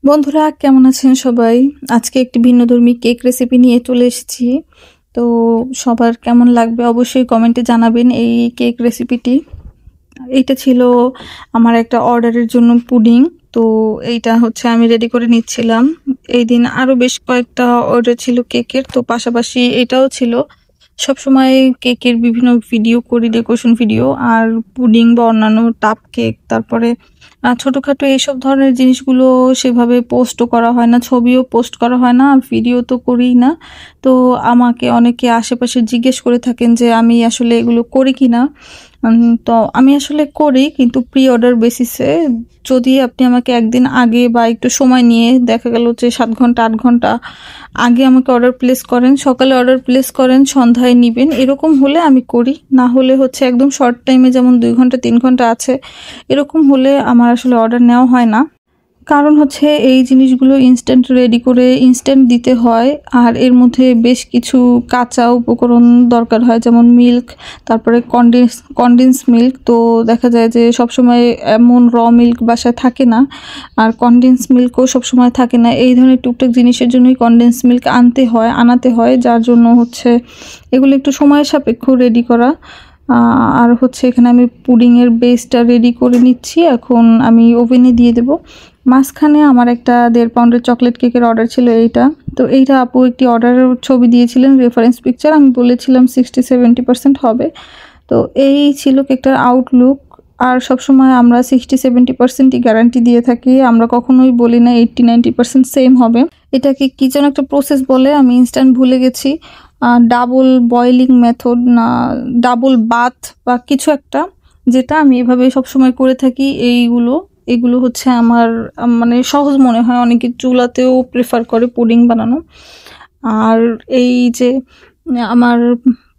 বন্ধুরা কেমন আছেন সবাই? আজকে একটি ভিন্নধর্মী কেক রেসিপি নিয়ে চলে এসেছি। তো সবার কেমন লাগবে অবশ্যই কমেন্টে জানাবেন এই কেক রেসিপিটি। এইটা ছিল আমার একটা অর্ডারের জন্য পুডিং। তো এইটা হচ্ছে আমি রেডি করে নিচ্ছিলাম। এই দিন আরো বেশ কয়েকটা অর্ডার ছিল কেকের, তো পাশাপাশি এটাও ছিল। সবসময় কেকের বিভিন্ন ভিডিও করি, ডেকোরেশন ভিডিও, আর পুডিং বা অন্যান্য টাপ কেক, তারপরে ছোটখাটো এইসব ধরনের জিনিসগুলো সেভাবে পোস্টও করা হয় না, ছবিও পোস্ট করা হয় না, ভিডিও তো করিই না। তো আমাকে অনেকে আশেপাশে জিজ্ঞেস করে থাকেন যে আমি আসলে এগুলো করি কিনা। তো আমি আসলে করি, কিন্তু প্রি অর্ডার বেসিসে। যদি আপনি আমাকে একদিন আগে বা একটু সময় নিয়ে, দেখা গেল যে 7 ঘন্টা 8 ঘন্টা আগে আমাকে অর্ডার প্লেস করেন, সকালে অর্ডার প্লেস করেন, সন্ধ্যায় নিবেন, এরকম হলে আমি করি। না হলে হচ্ছে একদম শর্ট টাইমে, যেমন 2 ঘন্টা 3 ঘন্টা আছে, এরকম হলে আমার আসলে অর্ডার নেওয়া হয় না। কারণ হচ্ছে এই জিনিসগুলো ইনস্ট্যান্ট রেডি করে ইনস্ট্যান্ট দিতে হয়, আর এর মধ্যে বেশ কিছু কাঁচা উপকরণ দরকার হয়, যেমন মিল্ক, তারপরে কনডেন্স মিল্ক। তো দেখা যায় যে সবসময় এমন র মিল্ক বাসায় থাকে না, আর কনডেন্স মিল্কও সবসময় থাকে না। এই ধরনের টুকটাক জিনিসের জন্যই কনডেন্স মিল্ক আনাতে হয়, যার জন্য হচ্ছে এগুলো একটু সময় সাপেক্ষ রেডি করা। আর হচ্ছে এখানে আমি পুডিংয়ের বেসটা রেডি করে নিচ্ছি, এখন আমি ওভেনে দিয়ে দেব। মাঝখানে আমার একটা 1.5 পাউন্ডের চকলেট কেকের অর্ডার ছিল এইটা। তো এইটা আপু একটি অর্ডারের ছবি দিয়েছিলেন, রেফারেন্স পিকচার, আমি বলেছিলাম 60-70% হবে। তো এই ছিল কেকটার আউটলুক। আর সবসময় আমরা 60-70%ই গ্যারান্টি দিয়ে থাকি, আমরা কখনোই বলি না 80-90% সেম হবে। এটাকে কি যেন একটা প্রসেস বলে, আমি ইনস্ট্যান্ট ভুলে গেছি। ডাবল বয়েলিং মেথড না ডাবল বাথ বা কিছু একটা, যেটা আমি এভাবে সবসময় করে থাকি। এগুলো হচ্ছে আমার মানে সহজ মনে হয়। অনেকে চুলাতেও প্রেফার করে পুডিং বানানো। আর এই যে আমার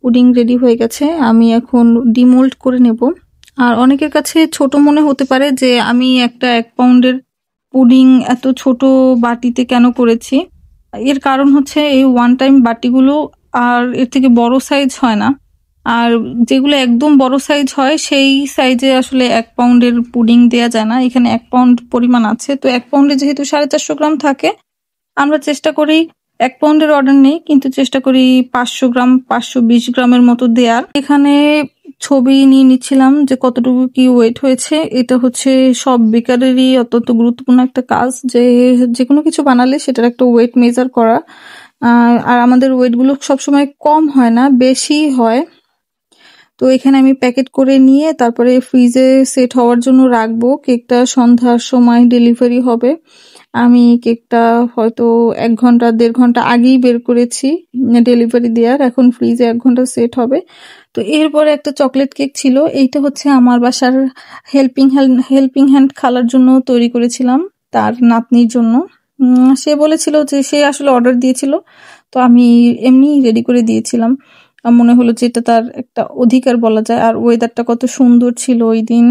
পুডিং রেডি হয়ে গেছে, আমি এখন ডিমোল্ড করে নেব। আর অনেকের কাছে ছোট মনে হতে পারে যে আমি একটা 1 পাউন্ডের পুডিং এত ছোট বাটিতে কেন করেছি। এর কারণ হচ্ছে এই ওয়ান টাইম বাটিগুলো আর এর থেকে বড় সাইজ হয় না। আর যেগুলো একদম বড় সাইজ হয়, সেই সাইজে আসলে 1 পাউন্ডের পুডিং দেয়া যায় না। এখানে 1 পাউন্ড পরিমাণ আছে, তো 1 পাউন্ডে যেহেতু 450 গ্রাম থাকে, আমরা চেষ্টা করি 1 পাউন্ডের অর্ডার নেই, কিন্তু চেষ্টা করি 500 গ্রাম 520 গ্রামের মতো দেয়ার। এখানে ছবি নিয়ে নিচ্ছিলাম যে কতটুকু কি ওয়েট হয়েছে। এটা হচ্ছে সব বেকারেরই অত্যন্ত গুরুত্বপূর্ণ একটা কাজ, যে কোনো কিছু বানালে সেটার একটা ওয়েট মেজার করা। আর আমাদের ওয়েটগুলো সবসময় কম হয় না, বেশি হয়। তো এখানে আমি প্যাকেট করে নিয়ে তারপরে ফ্রিজে সেট হওয়ার জন্য রাখবো। কেকটা সন্ধ্যার সময় ডেলিভারি হবে। আমি কেকটা হয়তো 1 ঘন্টা 1.5 ঘন্টা আগেই বের করেছি ডেলিভারি দেওয়ার, এখন ফ্রিজে 1 ঘন্টা সেট হবে। তো এরপরে একটা চকলেট কেক ছিল, এইটা হচ্ছে আমার বাসার হেল্পিং হ্যান্ড খালার জন্য তৈরি করেছিলাম, তার নাতনির জন্য। সে বলেছিল যে সে আসলে অর্ডার দিয়েছিল, তো আমি এমনি রেডি করে দিয়েছিলাম। মনে হলো যে এটা তার একটা অধিকার বলা যায়। আর ওয়েদারটা কত সুন্দর ছিল ওই দিন।